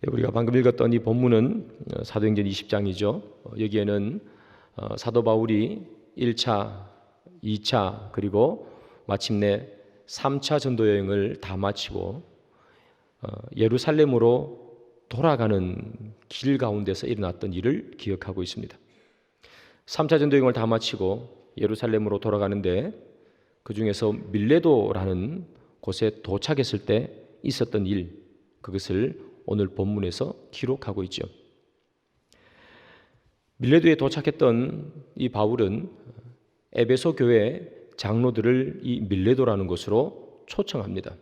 우리가 방금 읽었던 이 본문은 사도행전 20장이죠. 여기에는 사도 바울이 1차, 2차 그리고 마침내 3차 전도 여행을 다 마치고 예루살렘으로 돌아가는 길 가운데서 일어났던 일을 기억하고 있습니다. 3차 전도 여행을 다 마치고 예루살렘으로 돌아가는데 그 중에서 밀레도라는 곳에 도착했을 때 있었던 일, 그것을 오늘 본문에서 기록하고 있죠. 밀레도에 도착했던 이 바울은 에베소 교회 장로들을 이 밀레도라는 곳으로 초청합니다.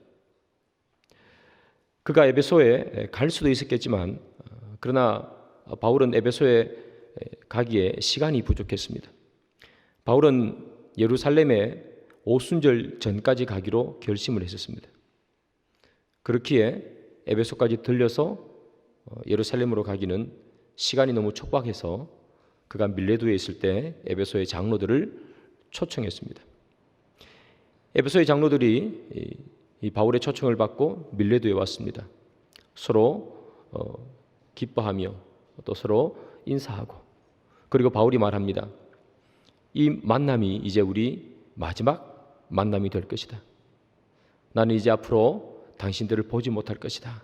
그가 에베소에 갈 수도 있었겠지만 그러나 바울은 에베소에 가기에 시간이 부족했습니다. 바울은 예루살렘에 오순절 전까지 가기로 결심을 했었습니다. 그렇기에 에베소까지 들려서 예루살렘으로 가기는 시간이 너무 촉박해서 그가 밀레도에 있을 때 에베소의 장로들을 초청했습니다. 에베소의 장로들이 이 바울의 초청을 받고 밀레도에 왔습니다. 서로 기뻐하며 또 서로 인사하고, 그리고 바울이 말합니다. 이 만남이 이제 우리 마지막 만남이 될 것이다. 나는 이제 앞으로 당신들을 보지 못할 것이다.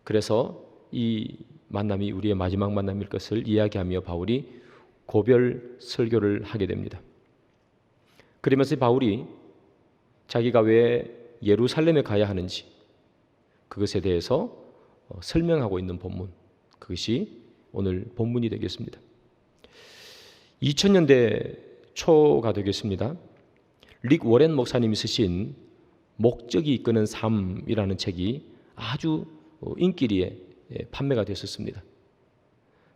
그래서 이 만남이 우리의 마지막 만남일 것을 이야기하며 바울이 고별 설교를 하게 됩니다. 그러면서 바울이 자기가 왜 예루살렘에 가야 하는지 그것에 대해서 설명하고 있는 본문, 그것이 오늘 본문이 되겠습니다. 2000년대 초가 되겠습니다. 릭 워렌 목사님이 쓰신 목적이 이끄는 삶이라는 책이 아주 인기리에 판매가 됐었습니다.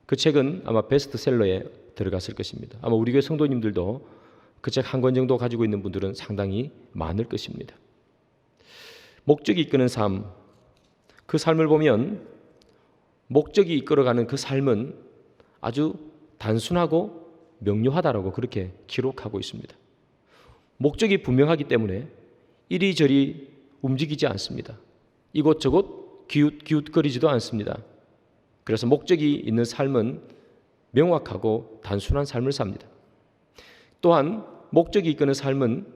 그 책은 아마 베스트셀러에 들어갔을 것입니다. 아마 우리 교회 성도님들도 그 책 한 권 정도 가지고 있는 분들은 상당히 많을 것입니다. 목적이 이끄는 삶, 그 삶을 보면 목적이 이끌어가는 그 삶은 아주 단순하고 명료하다라고 그렇게 기록하고 있습니다. 목적이 분명하기 때문에 이리저리 움직이지 않습니다. 이곳저곳 기웃거리지도 않습니다. 그래서 목적이 있는 삶은 명확하고 단순한 삶을 삽니다. 또한 목적이 이끄는 삶은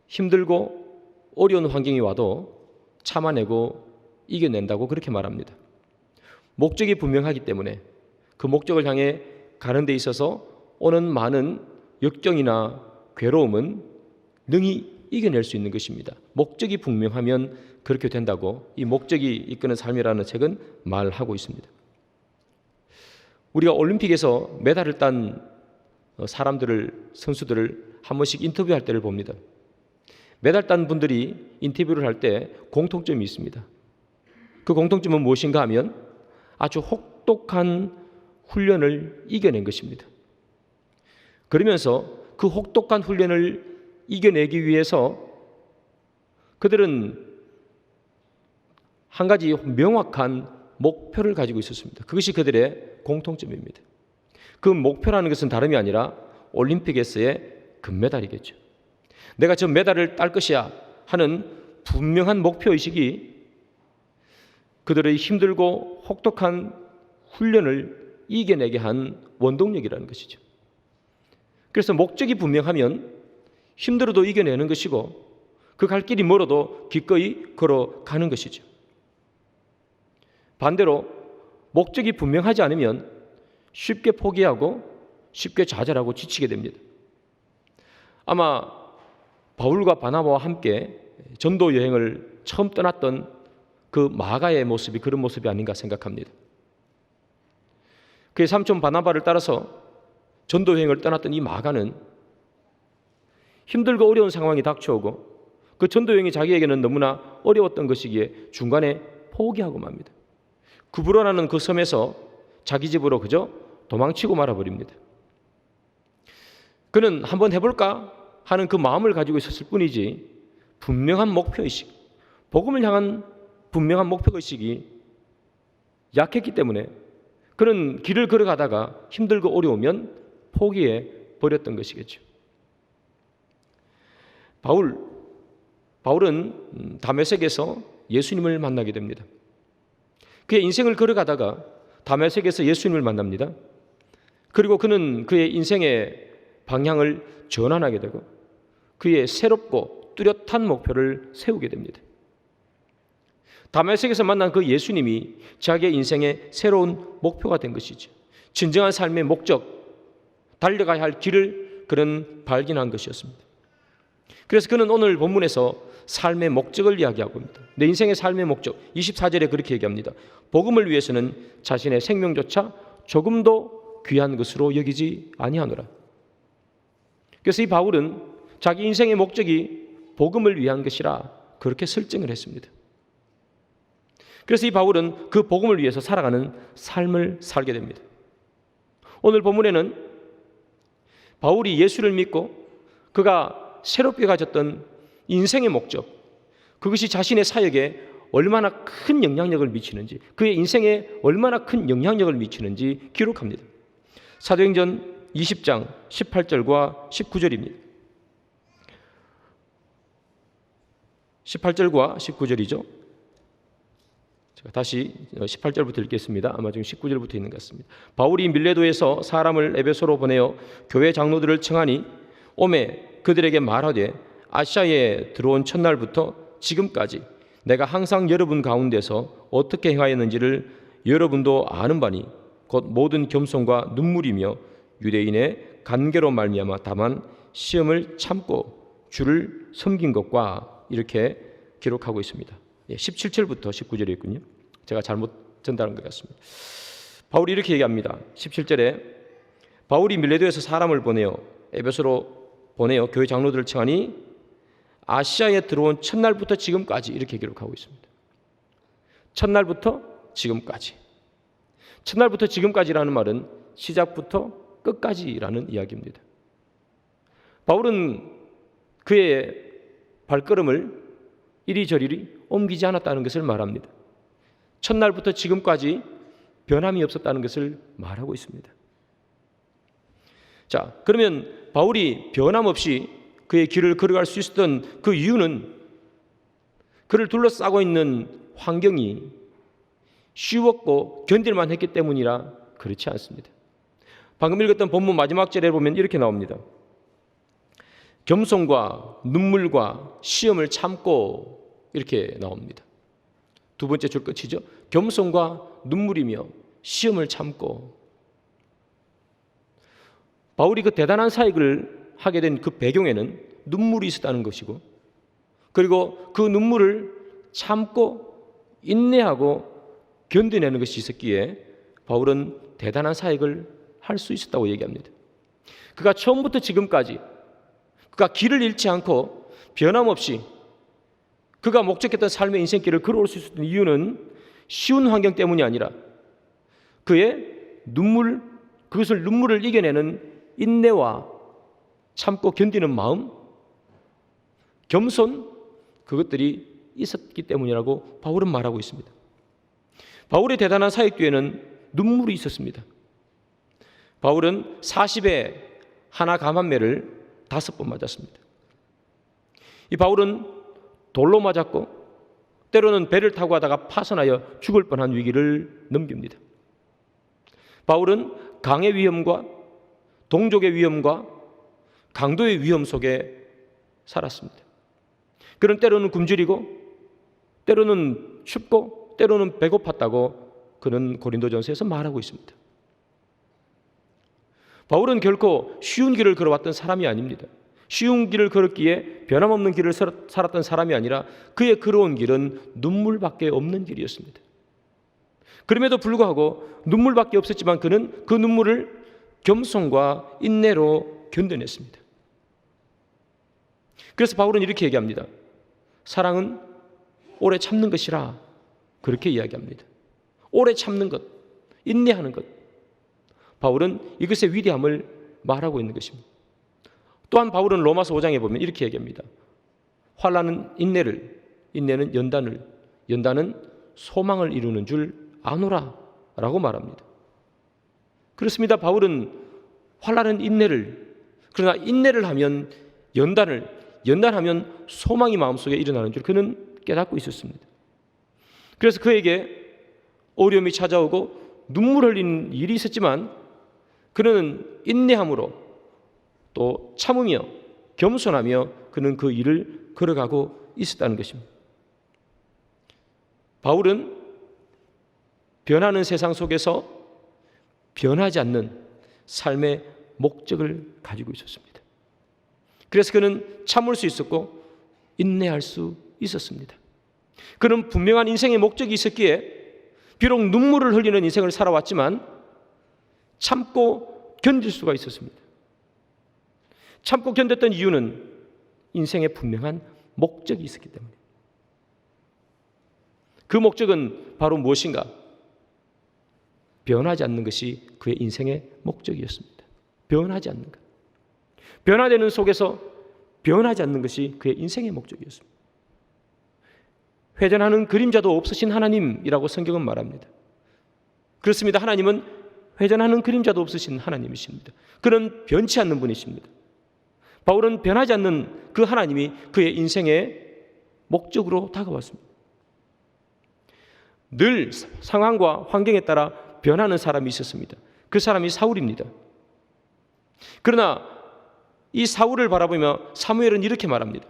힘들고 어려운 환경이 와도 참아내고 이겨낸다고 그렇게 말합니다. 목적이 분명하기 때문에 그 목적을 향해 가는 데 있어서 오는 많은 역경이나 괴로움은 능히 이겨낼 수 있는 것입니다. 목적이 분명하면 그렇게 된다고 이 목적이 이끄는 삶이라는 책은 말하고 있습니다. 우리가 올림픽에서 메달을 딴 선수들을 한 번씩 인터뷰할 때를 봅니다. 메달 딴 분들이 인터뷰를 할 때 공통점이 있습니다. 그 공통점은 무엇인가 하면 아주 혹독한 훈련을 이겨낸 것입니다. 그러면서 그 혹독한 훈련을 이겨내기 위해서 그들은 한 가지 명확한 목표를 가지고 있었습니다. 그것이 그들의 공통점입니다. 그 목표라는 것은 다름이 아니라 올림픽에서의 금메달이겠죠. 내가 저 메달을 딸 것이야 하는 분명한 목표의식이 그들의 힘들고 혹독한 훈련을 이겨내게 한 원동력이라는 것이죠. 그래서 목적이 분명하면 힘들어도 이겨내는 것이고 그 갈 길이 멀어도 기꺼이 걸어가는 것이죠. 반대로 목적이 분명하지 않으면 쉽게 포기하고 쉽게 좌절하고 지치게 됩니다. 아마 바울과 바나바와 함께 전도 여행을 처음 떠났던 그 마가의 모습이 그런 모습이 아닌가 생각합니다. 그의 삼촌 바나바를 따라서 전도 여행을 떠났던 이 마가는 힘들고 어려운 상황이 닥쳐오고 그 전도 여행이 자기에게는 너무나 어려웠던 것이기에 중간에 포기하고 맙니다. 구브로라는 그 섬에서 자기 집으로 그저 도망치고 말아버립니다. 그는 한번 해볼까 하는 그 마음을 가지고 있었을 뿐이지 분명한 목표의식, 복음을 향한 분명한 목표의식이 약했기 때문에 그는 길을 걸어가다가 힘들고 어려우면 포기해 버렸던 것이겠죠. 바울은 다메섹에서 예수님을 만나게 됩니다. 그의 인생을 걸어가다가 다메섹에서 예수님을 만납니다. 그리고 그는 그의 인생의 방향을 전환하게 되고 그의 새롭고 뚜렷한 목표를 세우게 됩니다. 다메섹에서 만난 그 예수님이 자기의 인생의 새로운 목표가 된 것이죠. 진정한 삶의 목적, 달려가야 할 길을 그는 발견한 것이었습니다. 그래서 그는 오늘 본문에서 삶의 목적을 이야기하고 있습니다. 내 인생의 삶의 목적, 24절에 그렇게 얘기합니다. 복음을 위해서는 자신의 생명조차 조금도 귀한 것으로 여기지 아니하노라. 그래서 이 바울은 자기 인생의 목적이 복음을 위한 것이라 그렇게 설정을 했습니다. 그래서 이 바울은 그 복음을 위해서 살아가는 삶을 살게 됩니다. 오늘 본문에는 바울이 예수를 믿고 그가 새롭게 가졌던 인생의 목적, 그것이 자신의 사역에 얼마나 큰 영향력을 미치는지, 그의 인생에 얼마나 큰 영향력을 미치는지 기록합니다. 사도행전 20장 18절과 19절입니다. 18절과 19절이죠. 제가 다시 18절부터 읽겠습니다. 아마 지금 19절부터 있는 것 같습니다. 바울이 밀레도에서 사람을 에베소로 보내어 교회 장로들을 청하니 오매 그들에게 말하되 아시아에 들어온 첫날부터 지금까지 내가 항상 여러분 가운데서 어떻게 행하였는지를 여러분도 아는 바니 곧 모든 겸손과 눈물이며 유대인의 간계로 말미암아 다만 시험을 참고 주를 섬긴 것과 이렇게 기록하고 있습니다. 17절부터 19절이었군요. 제가 잘못 전달한 것 같습니다. 바울이 이렇게 얘기합니다. 17절에 바울이 밀레도에서 사람을 보내어 에베소로 보내어 교회 장로들을 청하니 아시아에 들어온 첫날부터 지금까지 이렇게 기록하고 있습니다. 첫날부터 지금까지. 첫날부터 지금까지라는 말은 시작부터 끝까지라는 이야기입니다. 바울은 그의 발걸음을 이리저리 옮기지 않았다는 것을 말합니다. 첫날부터 지금까지 변함이 없었다는 것을 말하고 있습니다. 자, 그러면 바울이 변함없이 그의 길을 걸어갈 수 있었던 그 이유는 그를 둘러싸고 있는 환경이 쉬웠고 견딜만 했기 때문이라 그렇지 않습니다. 방금 읽었던 본문 마지막 절에 보면 이렇게 나옵니다. 겸손과 눈물과 시험을 참고 이렇게 나옵니다. 두 번째 줄 끝이죠. 겸손과 눈물이며 시험을 참고. 바울이 그 대단한 사역을 하게 된 그 배경에는 눈물이 있었다는 것이고 그리고 그 눈물을 참고 인내하고 견뎌내는 것이 있었기에 바울은 대단한 사역을 할 수 있었다고 얘기합니다. 그가 처음부터 지금까지 그가 길을 잃지 않고 변함없이 그가 목적했던 삶의 인생길을 걸어올 수 있었던 이유는 쉬운 환경 때문이 아니라 그의 그것을 눈물을 이겨내는 인내와 참고 견디는 마음, 겸손, 그것들이 있었기 때문이라고 바울은 말하고 있습니다. 바울의 대단한 사역 뒤에는 눈물이 있었습니다. 바울은 40에 하나 감한매를 5번 맞았습니다. 이 바울은 돌로 맞았고 때로는 배를 타고 가다가 파손하여 죽을 뻔한 위기를 넘깁니다. 바울은 강의 위험과 동족의 위험과 강도의 위험 속에 살았습니다. 그는 때로는 굶주리고 때로는 춥고 때로는 배고팠다고 그는 고린도전서에서 말하고 있습니다. 바울은 결코 쉬운 길을 걸어왔던 사람이 아닙니다. 쉬운 길을 걸었기에 변함없는 길을 살았던 사람이 아니라 그의 걸어온 길은 눈물밖에 없는 길이었습니다. 그럼에도 불구하고 눈물밖에 없었지만 그는 그 눈물을 겸손과 인내로 견뎌냈습니다. 그래서 바울은 이렇게 얘기합니다. 사랑은 오래 참는 것이라 그렇게 이야기합니다. 오래 참는 것, 인내하는 것. 바울은 이것의 위대함을 말하고 있는 것입니다. 또한 바울은 로마서 5장에 보면 이렇게 얘기합니다. 환난은 인내를, 인내는 연단을, 연단은 소망을 이루는 줄 아노라 라고 말합니다. 그렇습니다. 바울은 환난은 인내를, 그러나 인내를 하면 연단하면 소망이 마음속에 일어나는 줄 그는 깨닫고 있었습니다. 그래서 그에게 어려움이 찾아오고 눈물 흘리는 일이 있었지만 그는 인내함으로 또 참으며 겸손하며 그는 그 일을 걸어가고 있었다는 것입니다. 바울은 변하는 세상 속에서 변하지 않는 삶의 목적을 가지고 있었습니다. 그래서 그는 참을 수 있었고 인내할 수 있었습니다. 그는 분명한 인생의 목적이 있었기에 비록 눈물을 흘리는 인생을 살아왔지만 참고 견딜 수가 있었습니다. 참고 견뎠던 이유는 인생에 분명한 목적이 있었기 때문에. 그 목적은 바로 무엇인가? 변하지 않는 것이 그의 인생의 목적이었습니다. 변하지 않는 것. 변화되는 속에서 변하지 않는 것이 그의 인생의 목적이었습니다. 회전하는 그림자도 없으신 하나님이라고 성경은 말합니다. 그렇습니다. 하나님은 회전하는 그림자도 없으신 하나님이십니다. 그는 변치 않는 분이십니다. 바울은 변하지 않는 그 하나님이 그의 인생의 목적으로 다가왔습니다. 늘 상황과 환경에 따라 변하는 사람이 있었습니다. 그 사람이 사울입니다. 그러나 이 사울을 바라보며 사무엘은 이렇게 말합니다.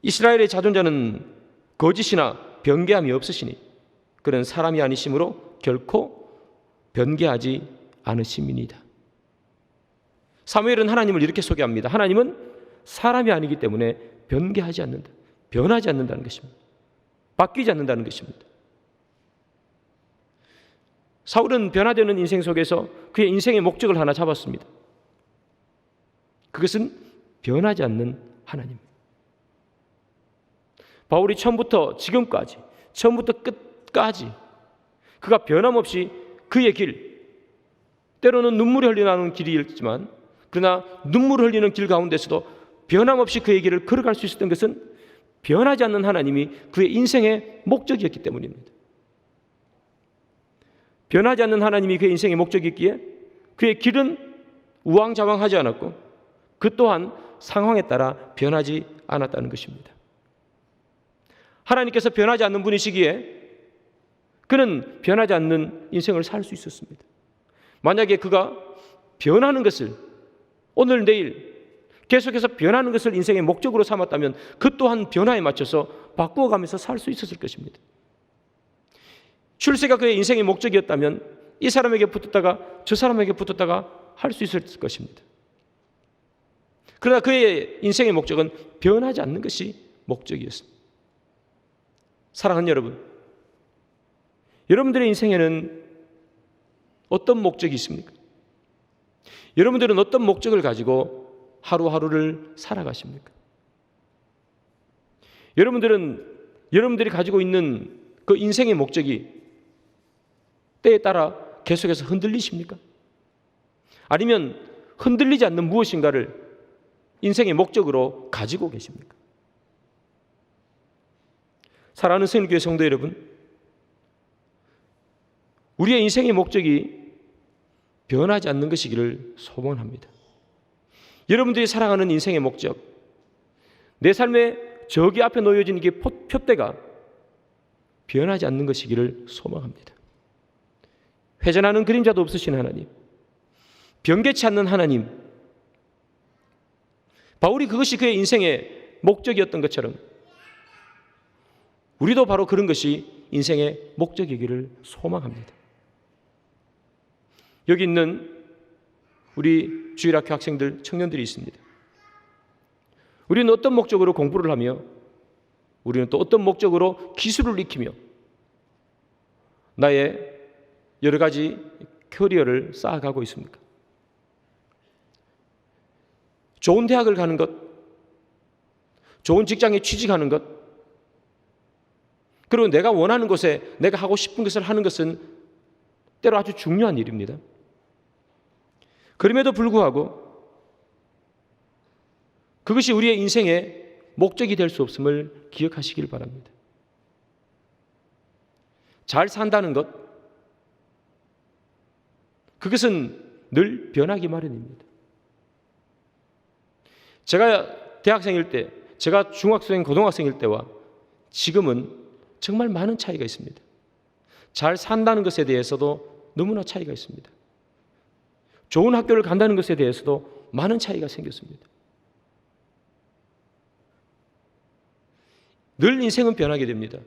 이스라엘의 자존자는 거짓이나 변개함이 없으시니 그는 사람이 아니심으로 결코 변개하지 않으심이니이다. 사무엘은 하나님을 이렇게 소개합니다. 하나님은 사람이 아니기 때문에 변개하지 않는다. 변하지 않는다는 것입니다. 바뀌지 않는다는 것입니다. 사울은 변화되는 인생 속에서 그의 인생의 목적을 하나 잡았습니다. 그것은 변하지 않는 하나님. 바울이 처음부터 지금까지, 처음부터 끝까지 그가 변함없이 그의 길, 때로는 눈물이 흘러나오는 길이었지만 그러나 눈물을 흘리는 길 가운데서도 변함없이 그의 길을 걸어갈 수 있었던 것은 변하지 않는 하나님이 그의 인생의 목적이었기 때문입니다. 변하지 않는 하나님이 그의 인생의 목적이었기에 그의 길은 우왕좌왕하지 않았고 그 또한 상황에 따라 변하지 않았다는 것입니다. 하나님께서 변하지 않는 분이시기에 그는 변하지 않는 인생을 살 수 있었습니다. 만약에 그가 변하는 것을 오늘 내일 계속해서 변하는 것을 인생의 목적으로 삼았다면 그 또한 변화에 맞춰서 바꾸어가면서 살 수 있었을 것입니다. 출세가 그의 인생의 목적이었다면 이 사람에게 붙었다가 저 사람에게 붙었다가 할 수 있을 것입니다. 그러나 그의 인생의 목적은 변하지 않는 것이 목적이었습니다. 사랑하는 여러분, 여러분들의 인생에는 어떤 목적이 있습니까? 여러분들은 어떤 목적을 가지고 하루하루를 살아가십니까? 여러분들이 가지고 있는 그 인생의 목적이 때에 따라 계속해서 흔들리십니까? 아니면 흔들리지 않는 무엇인가를 인생의 목적으로 가지고 계십니까? 사랑하는 성령교회 성도 여러분, 우리의 인생의 목적이 변하지 않는 것이기를 소원합니다. 여러분들이 살아가는 인생의 목적, 내 삶의 저기 앞에 놓여진 이게 표대가 변하지 않는 것이기를 소망합니다. 회전하는 그림자도 없으신 하나님, 변개치 않는 하나님, 바울이 그것이 그의 인생의 목적이었던 것처럼 우리도 바로 그런 것이 인생의 목적이기를 소망합니다. 여기 있는 우리 주일학교 학생들, 청년들이 있습니다. 우리는 어떤 목적으로 공부를 하며 우리는 또 어떤 목적으로 기술을 익히며 나의 여러 가지 커리어를 쌓아가고 있습니까? 좋은 대학을 가는 것, 좋은 직장에 취직하는 것, 그리고 내가 원하는 곳에 내가 하고 싶은 것을 하는 것은 때로 아주 중요한 일입니다. 그럼에도 불구하고 그것이 우리의 인생의 목적이 될 수 없음을 기억하시길 바랍니다. 잘 산다는 것, 그것은 늘 변하기 마련입니다. 제가 대학생일 때, 제가 중학생, 고등학생일 때와 지금은 정말 많은 차이가 있습니다. 잘 산다는 것에 대해서도 너무나 차이가 있습니다. 좋은 학교를 간다는 것에 대해서도 많은 차이가 생겼습니다. 늘 인생은 변하게 됩니다.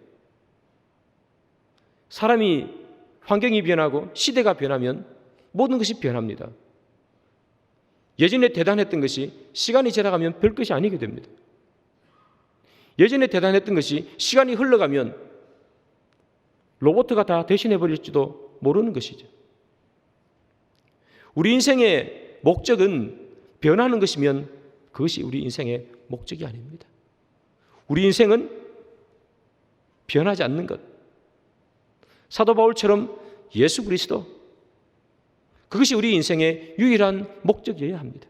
사람이 환경이 변하고 시대가 변하면 모든 것이 변합니다. 예전에 대단했던 것이 시간이 지나가면 별것이 아니게 됩니다. 예전에 대단했던 것이 시간이 흘러가면 로봇가 다 대신해 버릴지도 모르는 것이죠. 우리 인생의 목적은 변하는 것이면 그것이 우리 인생의 목적이 아닙니다. 우리 인생은 변하지 않는 것. 사도 바울처럼 예수 그리스도, 그것이 우리 인생의 유일한 목적이어야 합니다.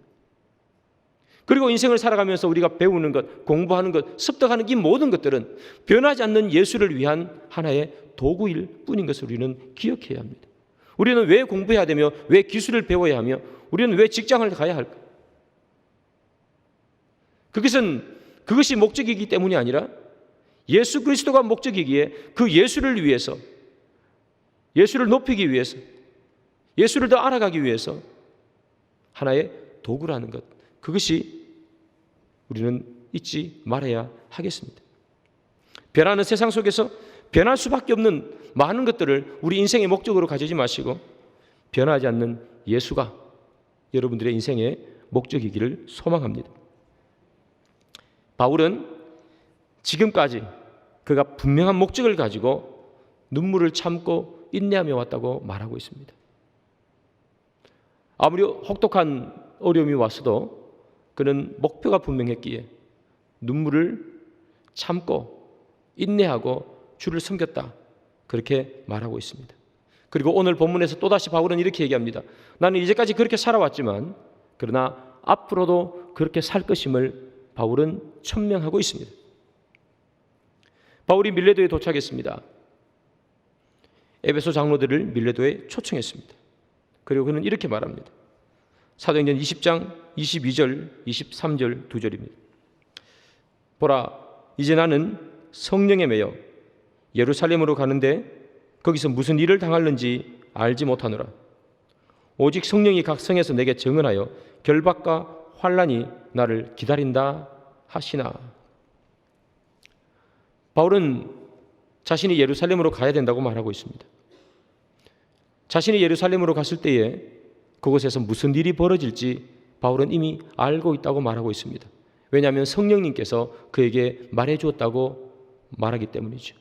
그리고 인생을 살아가면서 우리가 배우는 것, 공부하는 것, 습득하는 이 모든 것들은 변하지 않는 예수를 위한 하나의 도구일 뿐인 것을 우리는 기억해야 합니다. 우리는 왜 공부해야 되며 왜 기술을 배워야 하며 우리는 왜 직장을 가야 할까? 그것이 목적이기 때문이 아니라 예수 그리스도가 목적이기에 그 예수를 위해서, 예수를 높이기 위해서, 예수를 더 알아가기 위해서 하나의 도구라는 것, 그것이 우리는 잊지 말아야 하겠습니다. 변하는 세상 속에서 변할 수밖에 없는 많은 것들을 우리 인생의 목적으로 가지지 마시고 변하지 않는 예수가 여러분들의 인생의 목적이기를 소망합니다. 바울은 지금까지 그가 분명한 목적을 가지고 눈물을 참고 인내하며 왔다고 말하고 있습니다. 아무리 혹독한 어려움이 왔어도 그는 목표가 분명했기에 눈물을 참고 인내하고 주를 섬겼다, 그렇게 말하고 있습니다. 그리고 오늘 본문에서 또다시 바울은 이렇게 얘기합니다. 나는 이제까지 그렇게 살아왔지만 그러나 앞으로도 그렇게 살 것임을 바울은 천명하고 있습니다. 바울이 밀레도에 도착했습니다. 에베소 장로들을 밀레도에 초청했습니다. 그리고 그는 이렇게 말합니다. 사도행전 20장 22절 23절 2절입니다. 보라, 이제 나는 성령에 매여 예루살렘으로 가는데 거기서 무슨 일을 당할는지 알지 못하노라. 오직 성령이 각 성에서 내게 증언하여 결박과 환난이 나를 기다린다 하시나. 바울은 자신이 예루살렘으로 가야 된다고 말하고 있습니다. 자신이 예루살렘으로 갔을 때에 그곳에서 무슨 일이 벌어질지 바울은 이미 알고 있다고 말하고 있습니다. 왜냐하면 성령님께서 그에게 말해 주었다고 말하기 때문이죠.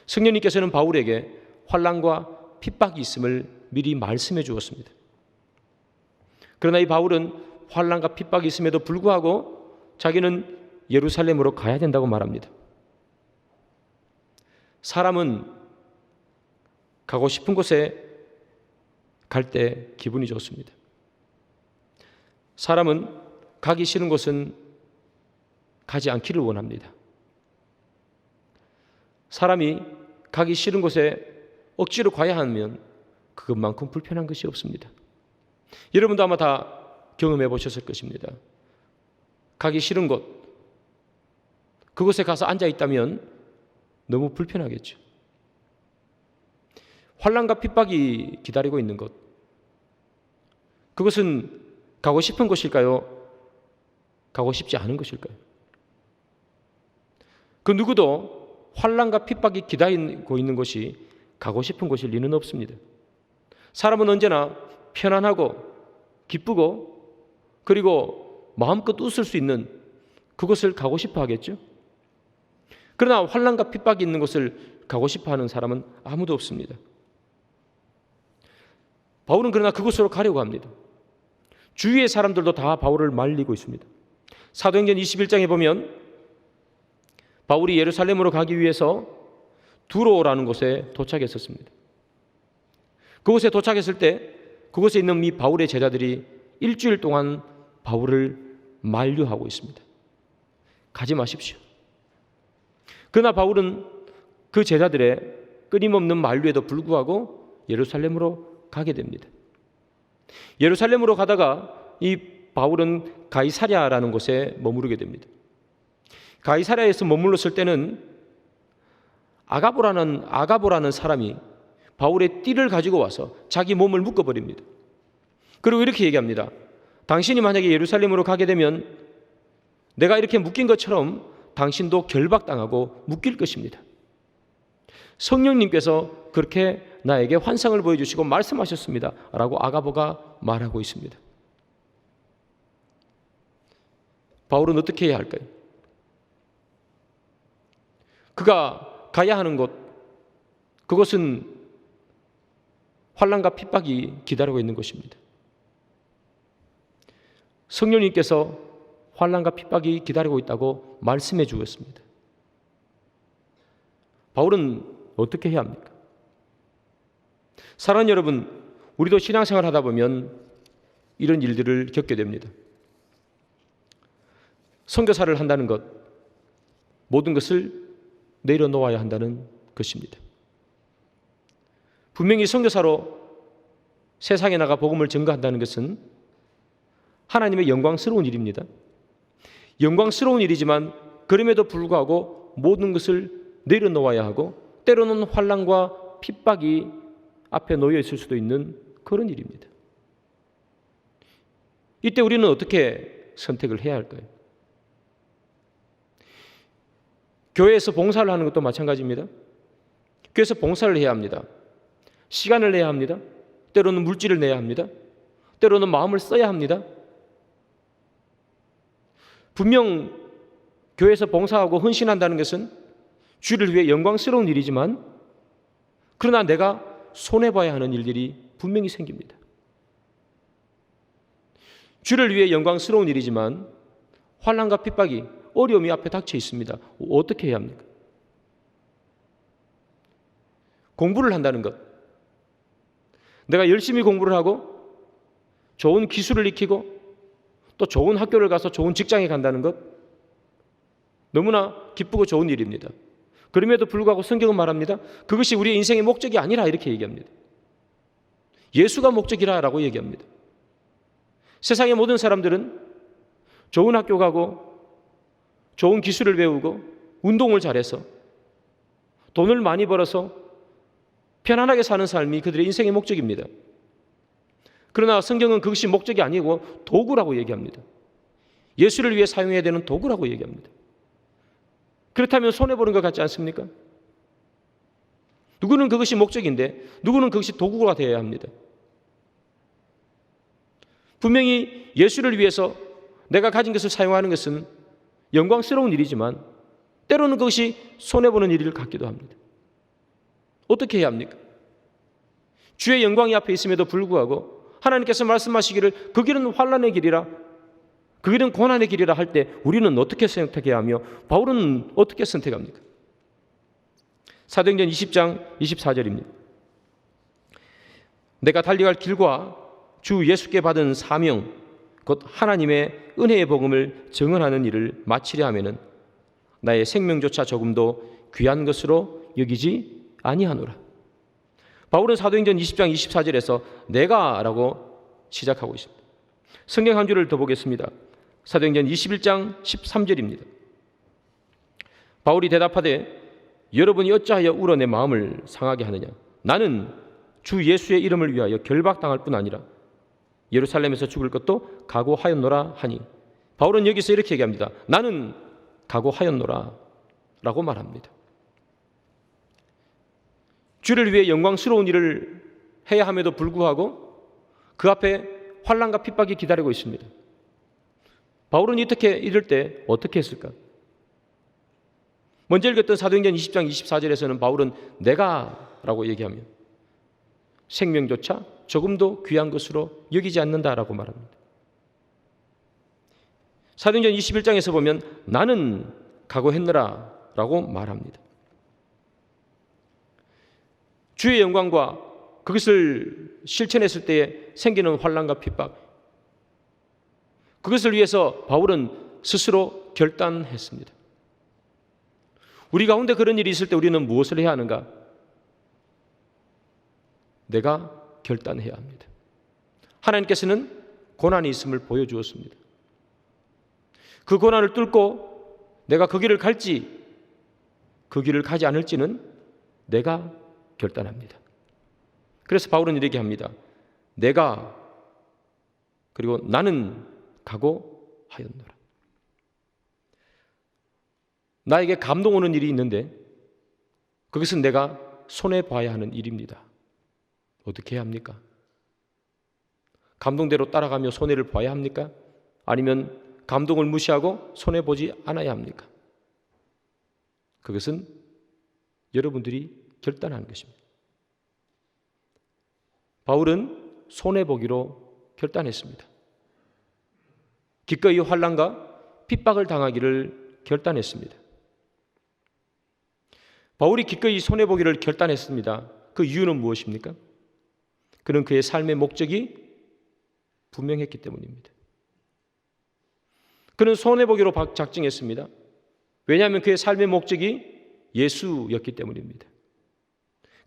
성령님께서는 바울에게 환난과 핍박이 있음을 미리 말씀해 주었습니다. 그러나 이 바울은 환난과 핍박이 있음에도 불구하고 자기는 예루살렘으로 가야 된다고 말합니다. 사람은 가고 싶은 곳에 갈 때 기분이 좋습니다. 사람은 가기 싫은 곳은 가지 않기를 원합니다. 사람이 가기 싫은 곳에 억지로 가야 하면 그것만큼 불편한 것이 없습니다. 여러분도 아마 다 경험해 보셨을 것입니다. 가기 싫은 곳, 그곳에 가서 앉아 있다면 너무 불편하겠죠. 환난과 핍박이 기다리고 있는 곳, 그것은 가고 싶은 곳일까요? 가고 싶지 않은 것일까요? 그 누구도 환난과 핍박이 기다리고 있는 곳이 가고 싶은 곳일 리는 없습니다. 사람은 언제나 편안하고 기쁘고 그리고 마음껏 웃을 수 있는 그곳을 가고 싶어 하겠죠. 그러나 환난과 핍박이 있는 곳을 가고 싶어 하는 사람은 아무도 없습니다. 바울은 그러나 그곳으로 가려고 합니다. 주위의 사람들도 다 바울을 말리고 있습니다. 사도행전 21장에 보면 바울이 예루살렘으로 가기 위해서 두로라는 곳에 도착했었습니다. 그곳에 도착했을 때 그곳에 있는 이 바울의 제자들이 일주일 동안 바울을 만류하고 있습니다. 가지 마십시오. 그러나 바울은 그 제자들의 끊임없는 만류에도 불구하고 예루살렘으로 가게 됩니다. 예루살렘으로 가다가 이 바울은 가이사랴라는 곳에 머무르게 됩니다. 가이사랴에서 머물렀을 때는 아가보라는 사람이 바울의 띠를 가지고 와서 자기 몸을 묶어버립니다. 그리고 이렇게 얘기합니다. 당신이 만약에 예루살렘으로 가게 되면 내가 이렇게 묶인 것처럼 당신도 결박당하고 묶일 것입니다. 성령님께서 그렇게 나에게 환상을 보여주시고 말씀하셨습니다 라고 아가보가 말하고 있습니다. 바울은 어떻게 해야 할까요? 그가 가야 하는 곳, 그것은 환난과 핍박이 기다리고 있는 것입니다. 성령님께서 환난과 핍박이 기다리고 있다고 말씀해 주었습니다. 바울은 어떻게 해야 합니까? 사랑하는 여러분, 우리도 신앙생활 하다 보면 이런 일들을 겪게 됩니다. 선교사를 한다는 것, 모든 것을 내려놓아야 한다는 것입니다. 분명히 선교사로 세상에 나가 복음을 전가한다는 것은 하나님의 영광스러운 일입니다. 영광스러운 일이지만 그럼에도 불구하고 모든 것을 내려놓아야 하고 때로는 환난과 핍박이 앞에 놓여 있을 수도 있는 그런 일입니다. 이때 우리는 어떻게 선택을 해야 할까요? 교회에서 봉사를 하는 것도 마찬가지입니다. 교회에서 봉사를 해야 합니다. 시간을 내야 합니다. 때로는 물질을 내야 합니다. 때로는 마음을 써야 합니다. 분명 교회에서 봉사하고 헌신한다는 것은 주를 위해 영광스러운 일이지만 그러나 내가 손해봐야 하는 일들이 분명히 생깁니다. 주를 위해 영광스러운 일이지만 환난과 핍박이, 어려움이 앞에 닥쳐 있습니다. 어떻게 해야 합니까? 공부를 한다는 것, 내가 열심히 공부를 하고 좋은 기술을 익히고 또 좋은 학교를 가서 좋은 직장에 간다는 것, 너무나 기쁘고 좋은 일입니다. 그럼에도 불구하고 성경은 말합니다. 그것이 우리의 인생의 목적이 아니라 이렇게 얘기합니다. 예수가 목적이라고 얘기합니다. 세상의 모든 사람들은 좋은 학교 가고 좋은 기술을 배우고 운동을 잘해서 돈을 많이 벌어서 편안하게 사는 삶이 그들의 인생의 목적입니다. 그러나 성경은 그것이 목적이 아니고 도구라고 얘기합니다. 예수를 위해 사용해야 되는 도구라고 얘기합니다. 그렇다면 손해보는 것 같지 않습니까? 누구는 그것이 목적인데 누구는 그것이 도구가 되어야 합니다. 분명히 예수를 위해서 내가 가진 것을 사용하는 것은 영광스러운 일이지만 때로는 그것이 손해보는 일을 갖기도 합니다. 어떻게 해야 합니까? 주의 영광이 앞에 있음에도 불구하고 하나님께서 말씀하시기를 그 길은 환난의 길이라, 그 길은 고난의 길이라 할 때 우리는 어떻게 선택해야 하며 바울은 어떻게 선택합니까? 사도행전 20장 24절입니다. 내가 달려갈 길과 주 예수께 받은 사명 곧 하나님의 은혜의 복음을 증언하는 일을 마치려 하면은 나의 생명조차 조금도 귀한 것으로 여기지 아니하노라. 바울은 사도행전 20장 24절에서 내가라고 시작하고 있습니다. 성경 한 줄을 더 보겠습니다. 사도행전 21장 13절입니다. 바울이 대답하되 여러분이 어찌하여 울어 내 마음을 상하게 하느냐. 나는 주 예수의 이름을 위하여 결박당할 뿐 아니라 예루살렘에서 죽을 것도 각오하였노라 하니, 바울은 여기서 이렇게 얘기합니다. 나는 각오하였노라 라고 말합니다. 주를 위해 영광스러운 일을 해야 함에도 불구하고 그 앞에 환난과 핍박이 기다리고 있습니다. 바울은 이럴 때 어떻게 했을까? 먼저 읽었던 사도행전 20장 24절에서는 바울은 내가라고 얘기하며 생명조차 조금도 귀한 것으로 여기지 않는다라고 말합니다. 사도행전 21장에서 보면 나는 각오했노라 라고 말합니다. 주의 영광과 그것을 실천했을 때에 생기는 환난과 핍박, 그것을 위해서 바울은 스스로 결단했습니다. 우리 가운데 그런 일이 있을 때 우리는 무엇을 해야 하는가? 내가 결단해야 합니다. 하나님께서는 고난이 있음을 보여주었습니다. 그 고난을 뚫고 내가 그 길을 갈지 그 길을 가지 않을지는 내가 결단합니다. 그래서 바울은 이렇게 합니다. 내가 그리고 나는 각오하였노라. 나에게 감동 오는 일이 있는데 그것은 내가 손해봐야 하는 일입니다. 어떻게 해야 합니까? 감동대로 따라가며 손해를 봐야 합니까? 아니면 감동을 무시하고 손해보지 않아야 합니까? 그것은 여러분들이 결단하는 것입니다. 바울은 손해보기로 결단했습니다. 기꺼이 환난과 핍박을 당하기를 결단했습니다. 바울이 기꺼이 손해보기를 결단했습니다. 그 이유는 무엇입니까? 그는 그의 삶의 목적이 분명했기 때문입니다. 그는 손해보기로 작정했습니다. 왜냐하면 그의 삶의 목적이 예수였기 때문입니다.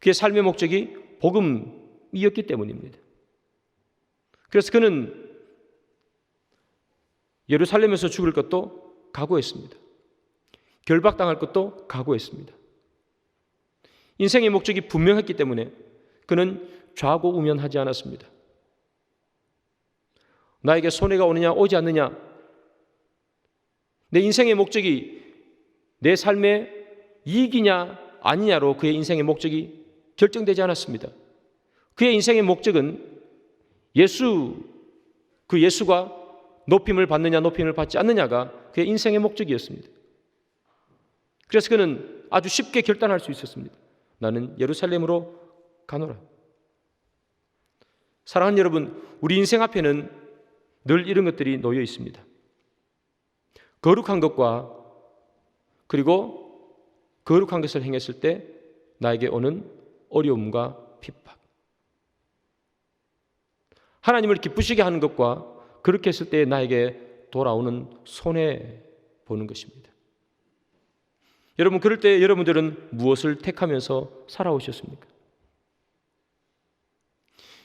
그의 삶의 목적이 복음이었기 때문입니다. 그래서 그는 예루살렘에서 죽을 것도 각오했습니다. 결박당할 것도 각오했습니다. 인생의 목적이 분명했기 때문에 그는 좌고우면하지 않았습니다. 나에게 손해가 오느냐 오지 않느냐, 내 인생의 목적이 내 삶의 이익이냐 아니냐로 그의 인생의 목적이 결정되지 않았습니다. 그의 인생의 목적은 그 예수가 높임을 받느냐 높임을 받지 않느냐가 그의 인생의 목적이었습니다. 그래서 그는 아주 쉽게 결단할 수 있었습니다. 나는 예루살렘으로 가노라. 사랑하는 여러분, 우리 인생 앞에는 늘 이런 것들이 놓여 있습니다. 거룩한 것과 그리고 거룩한 것을 행했을 때 나에게 오는 어려움과 핍박, 하나님을 기쁘시게 하는 것과 그렇게 했을 때 나에게 돌아오는 손해 보는 것입니다. 여러분, 그럴 때 여러분들은 무엇을 택하면서 살아오셨습니까?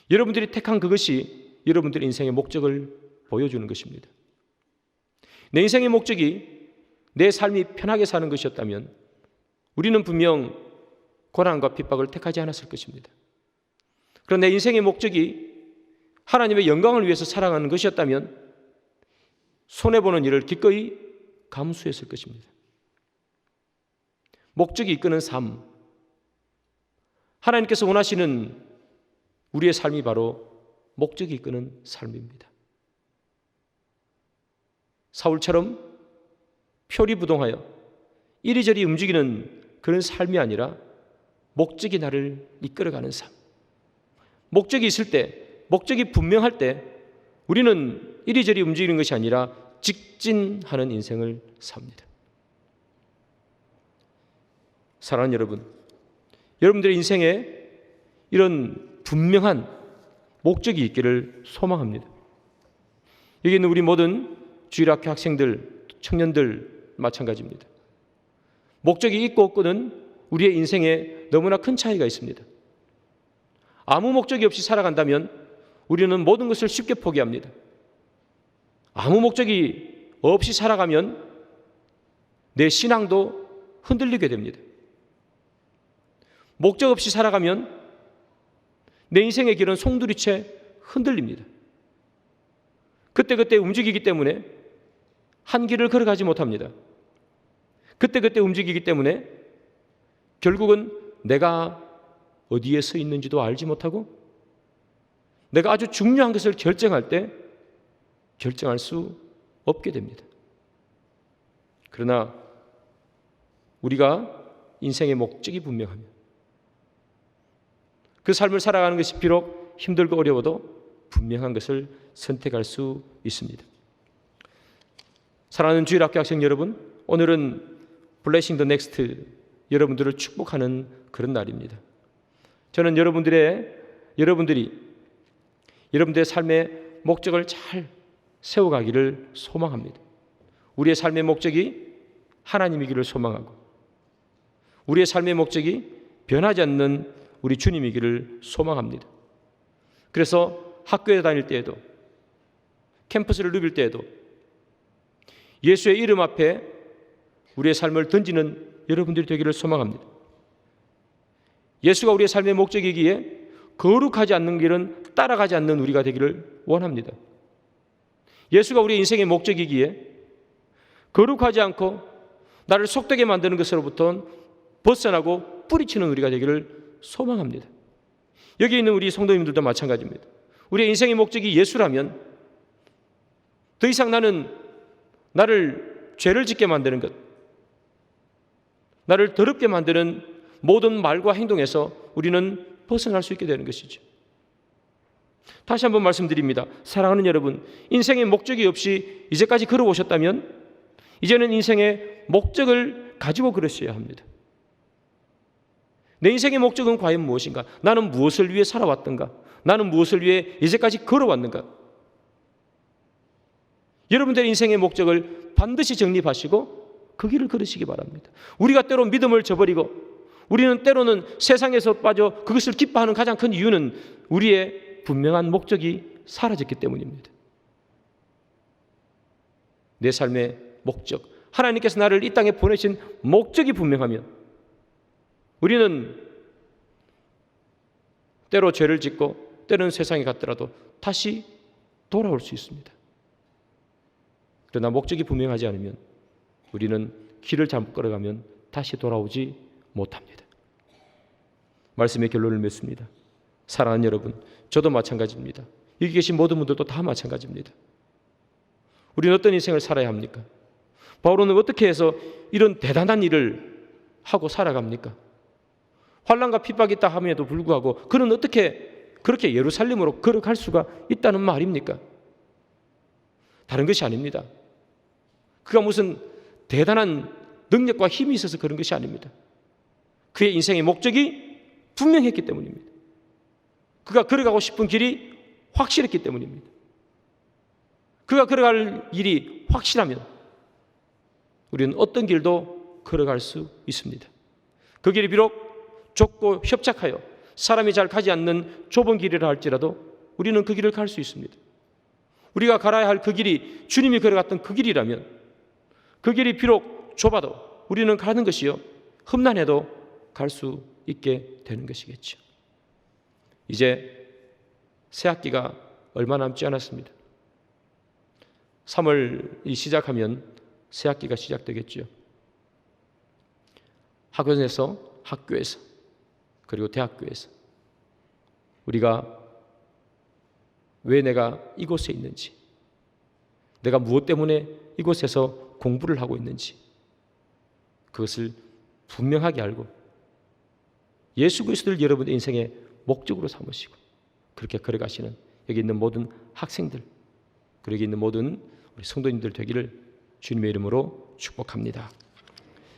여러분들이 택한 그것이 여러분들의 인생의 목적을 보여주는 것입니다. 내 인생의 목적이 내 삶이 편하게 사는 것이었다면 우리는 분명 고난과 핍박을 택하지 않았을 것입니다. 그러나 내 인생의 목적이 하나님의 영광을 위해서 살아가는 것이었다면 손해보는 일을 기꺼이 감수했을 것입니다. 목적이 이끄는 삶, 하나님께서 원하시는 우리의 삶이 바로 목적이 이끄는 삶입니다. 사울처럼 표리부동하여 이리저리 움직이는 그런 삶이 아니라 목적이 나를 이끌어가는 삶. 목적이 있을 때, 목적이 분명할 때 우리는 이리저리 움직이는 것이 아니라 직진하는 인생을 삽니다. 사랑하는 여러분, 여러분들의 인생에 이런 분명한 목적이 있기를 소망합니다. 여기 있는 우리 모든 주일학교 학생들, 청년들 마찬가지입니다. 목적이 있고 없고는 우리의 인생에 너무나 큰 차이가 있습니다. 아무 목적이 없이 살아간다면 우리는 모든 것을 쉽게 포기합니다. 아무 목적이 없이 살아가면 내 신앙도 흔들리게 됩니다. 목적 없이 살아가면 내 인생의 길은 송두리째 흔들립니다. 그때그때 움직이기 때문에 한 길을 걸어가지 못합니다. 그때그때 움직이기 때문에 결국은 내가 어디에 서 있는지도 알지 못하고 내가 아주 중요한 것을 결정할 때 결정할 수 없게 됩니다. 그러나 우리가 인생의 목적이 분명하면 그 삶을 살아가는 것이 비록 힘들고 어려워도 분명한 것을 선택할 수 있습니다. 사랑하는 주일학교 학생 여러분, 오늘은 블레싱 더 넥스트 여러분들을 축복하는 그런 날입니다. 저는 여러분들의 삶의 목적을 잘 세워가기를 소망합니다. 우리의 삶의 목적이 하나님이기를 소망하고 우리의 삶의 목적이 변하지 않는 우리 주님이기를 소망합니다. 그래서 학교에 다닐 때에도 캠퍼스를 누빌 때에도 예수의 이름 앞에 우리의 삶을 던지는 여러분들이 되기를 소망합니다. 예수가 우리의 삶의 목적이기에 거룩하지 않는 길은 따라가지 않는 우리가 되기를 원합니다. 예수가 우리의 인생의 목적이기에 거룩하지 않고 나를 속되게 만드는 것으로부터 벗어나고 뿌리치는 우리가 되기를 소망합니다. 여기 있는 우리 성도님들도 마찬가지입니다. 우리의 인생의 목적이 예수라면 더 이상 나를 죄를 짓게 만드는 것, 나를 더럽게 만드는 모든 말과 행동에서 우리는 벗어날 수 있게 되는 것이죠. 다시 한번 말씀드립니다. 사랑하는 여러분, 인생의 목적이 없이 이제까지 걸어오셨다면 이제는 인생의 목적을 가지고 걸으셔야 합니다. 내 인생의 목적은 과연 무엇인가? 나는 무엇을 위해 살아왔던가? 나는 무엇을 위해 이제까지 걸어왔는가? 여러분들의 인생의 목적을 반드시 정립하시고 그 길을 걸으시기 바랍니다. 우리가 때로 믿음을 저버리고 우리는 때로는 세상에서 빠져 그것을 기뻐하는 가장 큰 이유는 우리의 분명한 목적이 사라졌기 때문입니다. 내 삶의 목적, 하나님께서 나를 이 땅에 보내신 목적이 분명하면 우리는 때로 죄를 짓고 때로는 세상에 갔더라도 다시 돌아올 수 있습니다. 그러나 목적이 분명하지 않으면 우리는 길을 잘못 걸어가면 다시 돌아오지 못합니다. 말씀의 결론을 맺습니다. 사랑하는 여러분, 저도 마찬가지입니다. 여기 계신 모든 분들도 다 마찬가지입니다. 우리는 어떤 인생을 살아야 합니까? 바울은 어떻게 해서 이런 대단한 일을 하고 살아갑니까? 환난과 핍박이 있다 함에도 불구하고 그는 어떻게 그렇게 예루살렘으로 걸어갈 수가 있다는 말입니까? 다른 것이 아닙니다. 그가 무슨 대단한 능력과 힘이 있어서 그런 것이 아닙니다. 그의 인생의 목적이 분명했기 때문입니다. 그가 걸어가고 싶은 길이 확실했기 때문입니다. 그가 걸어갈 일이 확실하면 우리는 어떤 길도 걸어갈 수 있습니다. 그 길이 비록 좁고 협착하여 사람이 잘 가지 않는 좁은 길이라 할지라도 우리는 그 길을 갈 수 있습니다. 우리가 갈아야 할 그 길이 주님이 걸어갔던 그 길이라면 그 길이 비록 좁아도 우리는 가는 것이요 험난해도 갈 수 있게 되는 것이겠죠. 이제 새 학기가 얼마 남지 않았습니다. 3월이 시작하면 새 학기가 시작되겠죠. 학원에서, 학교에서, 그리고 대학교에서 우리가 왜 내가 이곳에 있는지, 내가 무엇 때문에 이곳에서 공부를 하고 있는지 그것을 분명하게 알고 예수 그리스도를 여러분의 인생의 목적으로 삼으시고 그렇게 걸어가시는 여기 있는 모든 학생들, 그리고 여기 있는 모든 우리 성도님들 되기를 주님의 이름으로 축복합니다.